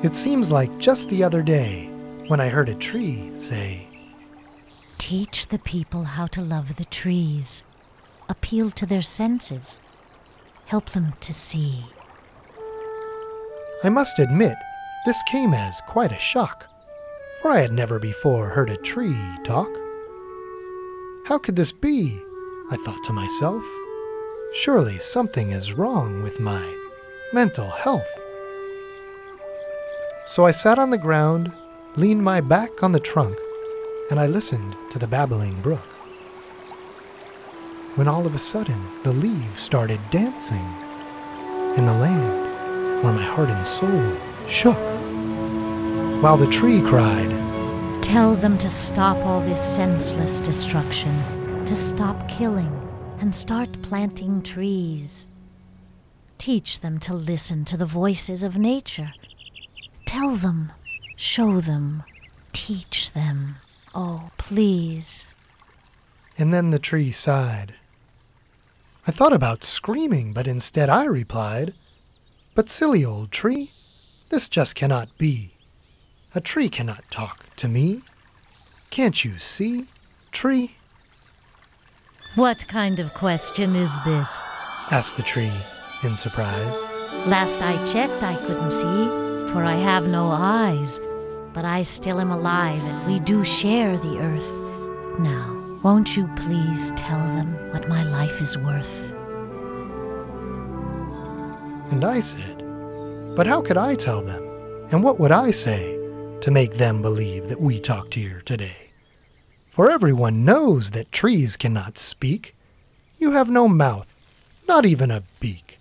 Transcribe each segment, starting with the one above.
It seems like just the other day when I heard a tree say, "Teach the people how to love the trees. Appeal to their senses. Help them to see." I must admit, this came as quite a shock, for I had never before heard a tree talk. How could this be? I thought to myself. Surely something is wrong with my mental health. So I sat on the ground, leaned my back on the trunk, and I listened to the babbling brook. When all of a sudden the leaves started dancing in the land where my heart and soul shook, while the tree cried, "Tell them to stop all this senseless destruction, to stop killing and start planting trees. Teach them to listen to the voices of nature. Tell them, show them, teach them. Oh, please." And then the tree sighed. I thought about screaming, but instead I replied, "But silly old tree, this just cannot be. A tree cannot talk to me. Can't you see, tree?" "What kind of question is this?" asked the tree in surprise. "Last I checked, I couldn't see, for I have no eyes. But I still am alive, and we do share the earth. Now, won't you please tell them what my life is worth?" And I said, "But how could I tell them? And what would I say to make them believe that we talked here today? For everyone knows that trees cannot speak. You have no mouth, not even a beak.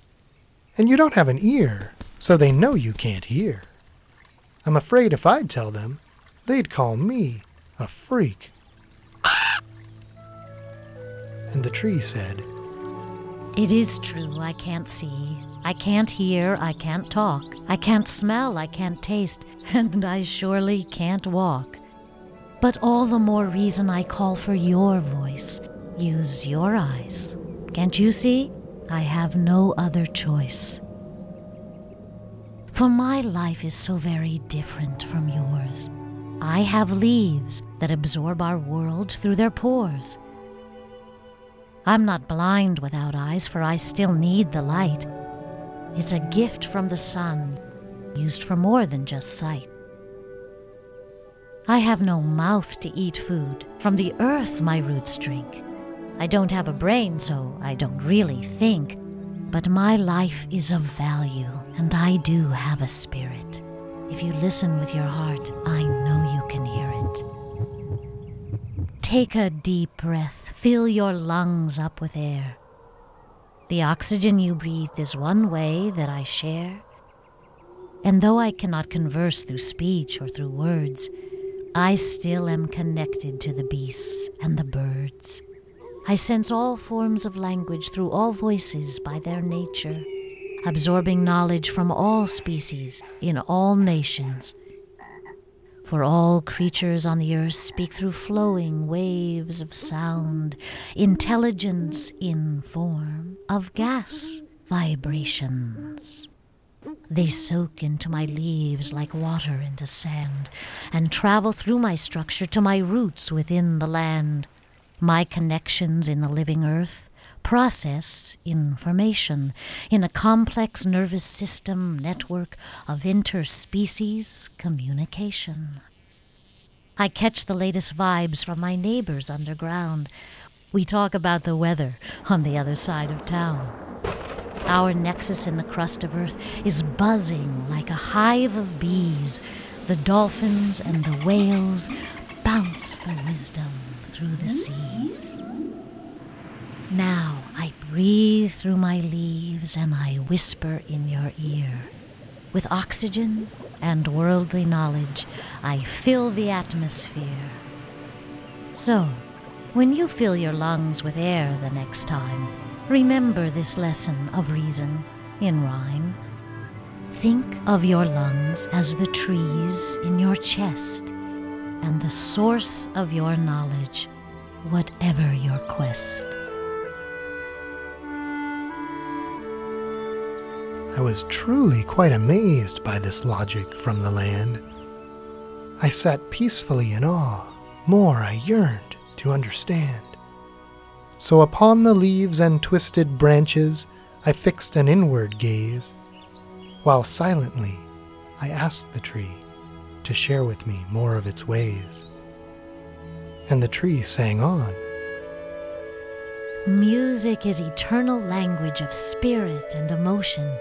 And you don't have an ear, so they know you can't hear. I'm afraid if I'd tell them, they'd call me a freak." And the tree said, "It is true, I can't see. I can't hear, I can't talk. I can't smell, I can't taste, and I surely can't walk. But all the more reason I call for your voice. Use your eyes. Can't you see? I have no other choice. For my life is so very different from yours. I have leaves that absorb our world through their pores. I'm not blind without eyes, for I still need the light. It's a gift from the sun, used for more than just sight. I have no mouth to eat food. From the earth my roots drink. I don't have a brain, so I don't really think. But my life is of value, and I do have a spirit. If you listen with your heart, I know you can hear it. Take a deep breath. Fill your lungs up with air. The oxygen you breathe is one way that I share. And though I cannot converse through speech or through words, I still am connected to the beasts and the birds. I sense all forms of language through all voices by their nature, absorbing knowledge from all species in all nations. For all creatures on the earth speak through flowing waves of sound, intelligence in form of gas vibrations. They soak into my leaves like water into sand, and travel through my structure to my roots within the land. My connections in the living earth process information in a complex nervous system network of interspecies communication. I catch the latest vibes from my neighbors underground. We talk about the weather on the other side of town. Our nexus in the crust of earth is buzzing like a hive of bees. The dolphins and the whales bounce the wisdom through the seas. Now I breathe through my leaves and I whisper in your ear. With oxygen and worldly knowledge, I fill the atmosphere. So, when you fill your lungs with air the next time, remember this lesson of reason in rhyme. Think of your lungs as the trees in your chest and the source of your knowledge, whatever your quest. I was truly quite amazed by this logic from the land. I sat peacefully in awe, more I yearned to understand. So upon the leaves and twisted branches I fixed an inward gaze, while silently I asked the tree to share with me more of its ways. And the tree sang on. Music is eternal language of spirit and emotion.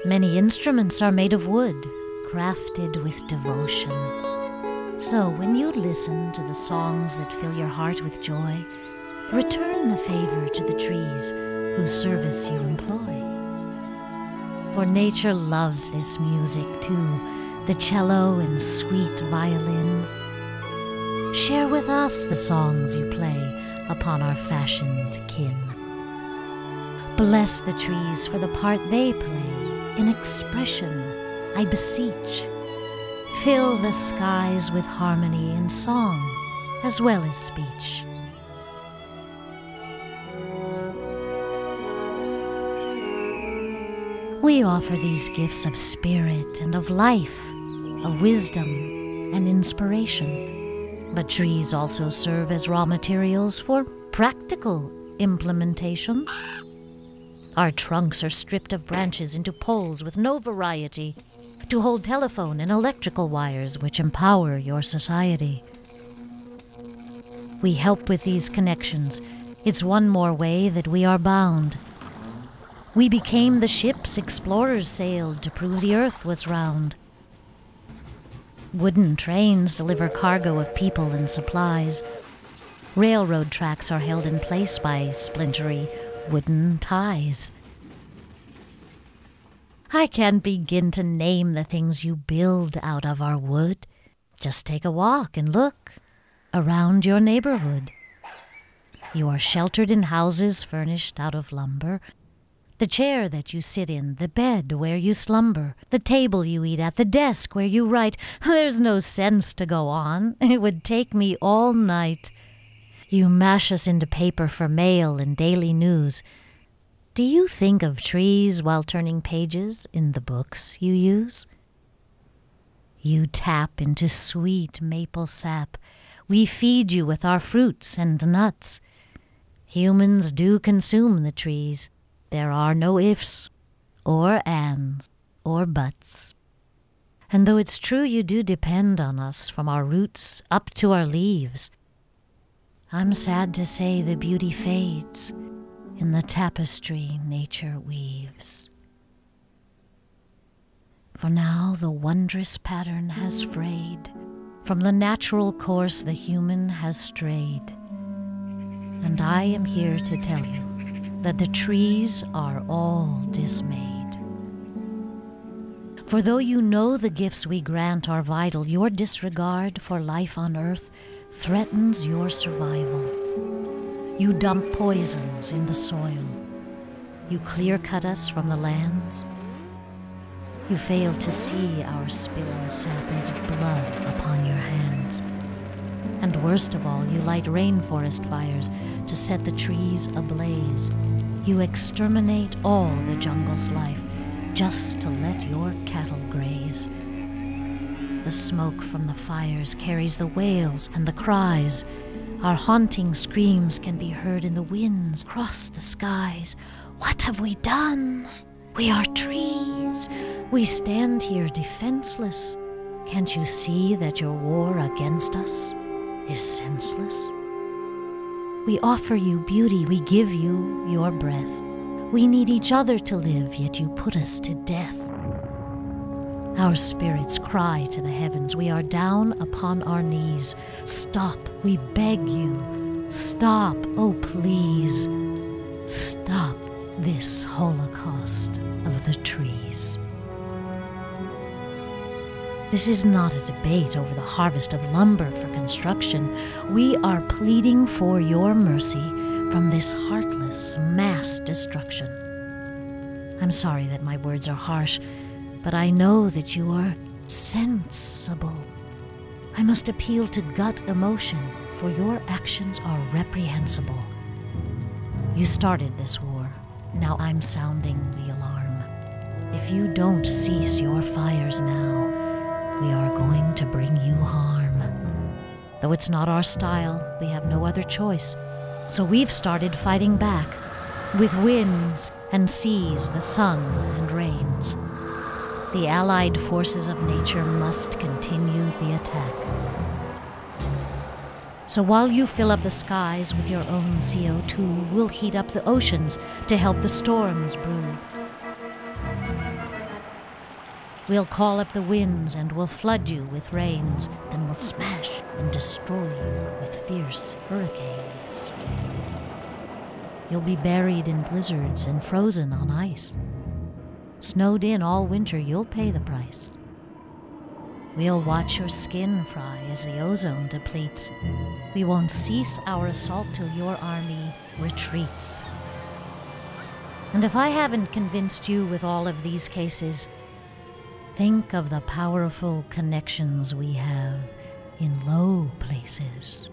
Many instruments are made of wood, crafted with devotion. So when you listen to the songs that fill your heart with joy, return the favor to the trees whose service you employ. For nature loves this music too, the cello and sweet violin. Share with us the songs you play upon our fashioned kin. Bless the trees for the part they play in expression, I beseech. Fill the skies with harmony and song, as well as speech. We offer these gifts of spirit and of life, of wisdom and inspiration. But trees also serve as raw materials for practical implementations. Our trunks are stripped of branches into poles with no variety to hold telephone and electrical wires which empower your society. We help with these connections. It's one more way that we are bound. We became the ships explorers sailed to prove the earth was round. Wooden trains deliver cargo of people and supplies. Railroad tracks are held in place by splintery wooden ties. I can't begin to name the things you build out of our wood. Just take a walk and look around your neighborhood. You are sheltered in houses furnished out of lumber. The chair that you sit in, the bed where you slumber, the table you eat at, the desk where you write. There's no sense to go on. It would take me all night. You mash us into paper for mail and daily news. Do you think of trees while turning pages in the books you use? You tap into sweet maple sap. We feed you with our fruits and nuts. Humans do consume the trees. There are no ifs, or ands, or buts. And though it's true you do depend on us from our roots up to our leaves, I'm sad to say the beauty fades in the tapestry nature weaves. For now the wondrous pattern has frayed from the natural course the human has strayed. And I am here to tell you that the trees are all dismayed. For though you know the gifts we grant are vital, your disregard for life on earth threatens your survival. You dump poisons in the soil. You clear-cut us from the lands. You fail to see our spilling sap as blood upon your hands. And worst of all, you light rainforest fires to set the trees ablaze. You exterminate all the jungle's life just to let your cattle graze. The smoke from the fires carries the wails and the cries. Our haunting screams can be heard in the winds across the skies. What have we done? We are trees. We stand here defenseless. Can't you see that your war against us is senseless? We offer you beauty, we give you your breath. We need each other to live, yet you put us to death. Our spirits cry to the heavens, we are down upon our knees. Stop, we beg you. Stop, oh please. Stop this holocaust of the trees. This is not a debate over the harvest of lumber for construction. We are pleading for your mercy from this heartless mass destruction. I'm sorry that my words are harsh, but I know that you are sensible. I must appeal to gut emotion, for your actions are reprehensible. You started this war. Now I'm sounding the alarm. if you don't cease your fires now, we are going to bring you harm. Though it's not our style, we have no other choice. So we've started fighting back, with winds and seas, the sun and rains. The allied forces of nature must continue the attack. So while you fill up the skies with your own CO2, we'll heat up the oceans to help the storms brew. We'll call up the winds and we'll flood you with rains, then we'll smash and destroy you with fierce hurricanes. You'll be buried in blizzards and frozen on ice. Snowed in all winter, you'll pay the price. We'll watch your skin fry as the ozone depletes. We won't cease our assault till your army retreats. And if I haven't convinced you with all of these cases, think of the powerful connections we have in low places.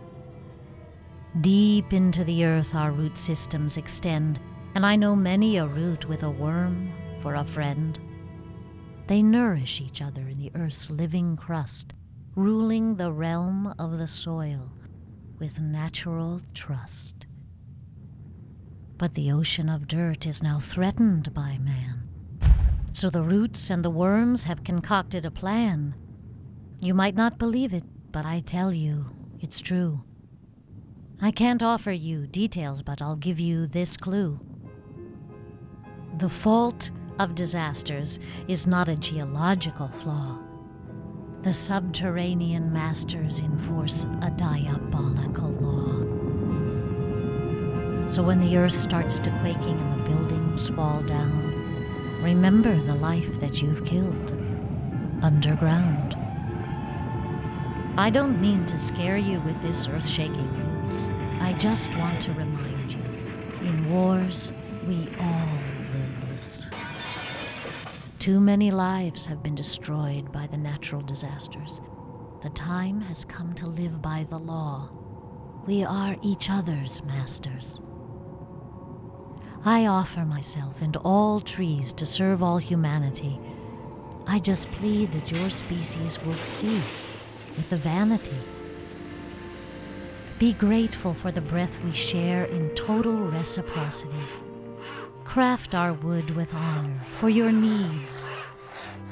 Deep into the earth our root systems extend, and I know many a root with a worm for a friend. They nourish each other in the earth's living crust, ruling the realm of the soil with natural trust. But the ocean of dirt is now threatened by man. So the roots and the worms have concocted a plan. You might not believe it, but I tell you, it's true. I can't offer you details, but I'll give you this clue. The fault of disasters is not a geological flaw. The subterranean masters enforce a diabolical law. So when the earth starts to quaking and the buildings fall down, remember the life that you've killed underground. I don't mean to scare you with this earth-shaking news. I just want to remind you, in wars, we all lose. Too many lives have been destroyed by the natural disasters. The time has come to live by the law. We are each other's masters. I offer myself and all trees to serve all humanity. I just plead that your species will cease with the vanity. Be grateful for the breath we share in total reciprocity. Craft our wood with honor for your needs.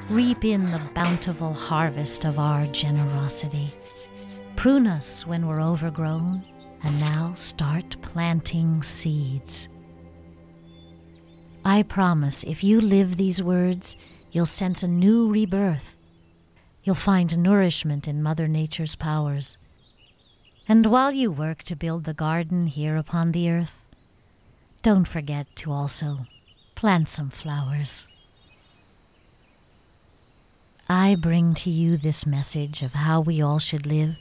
Reap in the bountiful harvest of our generosity. Prune us when we're overgrown, and now start planting seeds. I promise if you live these words, you'll sense a new rebirth. You'll find nourishment in Mother Nature's powers. And while you work to build the garden here upon the earth, don't forget to also plant some flowers. I bring to you this message of how we all should live,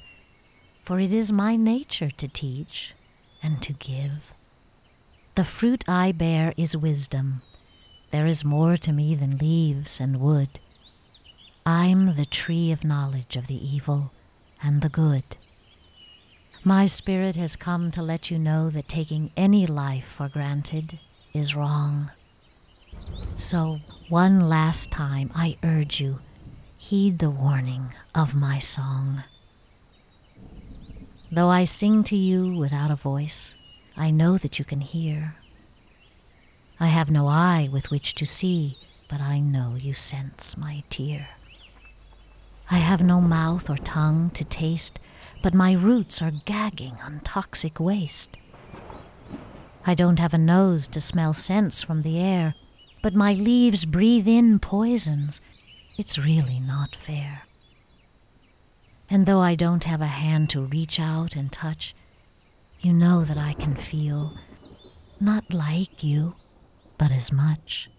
for it is my nature to teach and to give. The fruit I bear is wisdom. There is more to me than leaves and wood. I'm the tree of knowledge of the evil and the good. My spirit has come to let you know that taking any life for granted is wrong. So, one last time, I urge you, heed the warning of my song. Though I sing to you without a voice, I know that you can hear. I have no eye with which to see, but I know you sense my tear. I have no mouth or tongue to taste, but my roots are gagging on toxic waste. I don't have a nose to smell scents from the air, but my leaves breathe in poisons. It's really not fair. And though I don't have a hand to reach out and touch, you know that I can feel, not like you, but as much.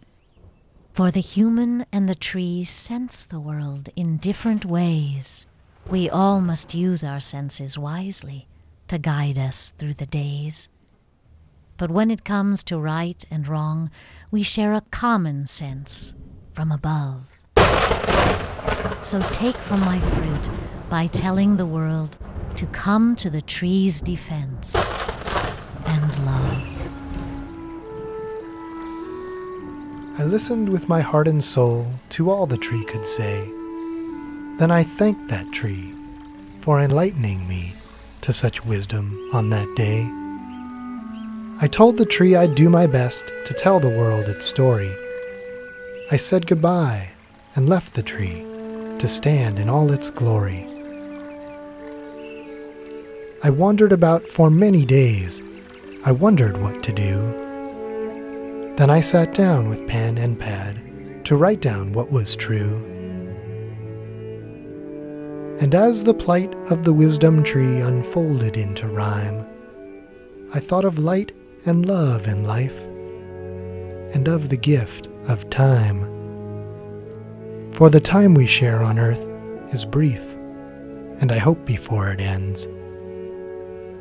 For the human and the tree sense the world in different ways. We all must use our senses wisely to guide us through the days. But when it comes to right and wrong, we share a common sense from above. So take from my fruit by telling the world to come to the tree's defense and love. I listened with my heart and soul to all the tree could say. Then I thanked that tree for enlightening me to such wisdom on that day. I told the tree I'd do my best to tell the world its story. I said goodbye and left the tree to stand in all its glory. I wandered about for many days. I wondered what to do. Then I sat down with pen and pad to write down what was true. And as the plight of the wisdom tree unfolded into rhyme, I thought of light and love in life, and of the gift of time. For the time we share on earth is brief, and I hope before it ends,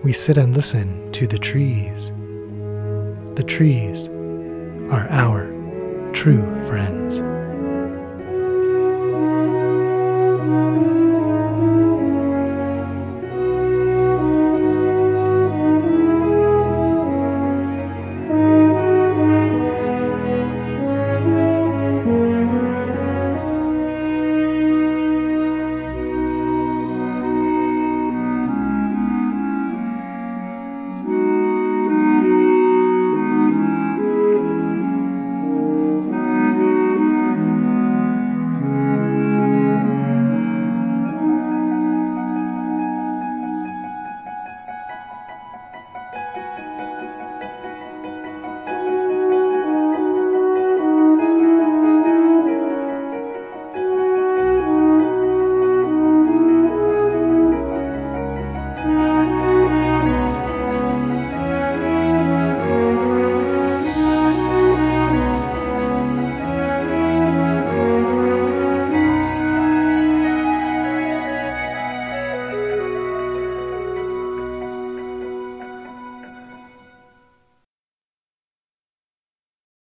we sit and listen to the trees. The trees are our true friends.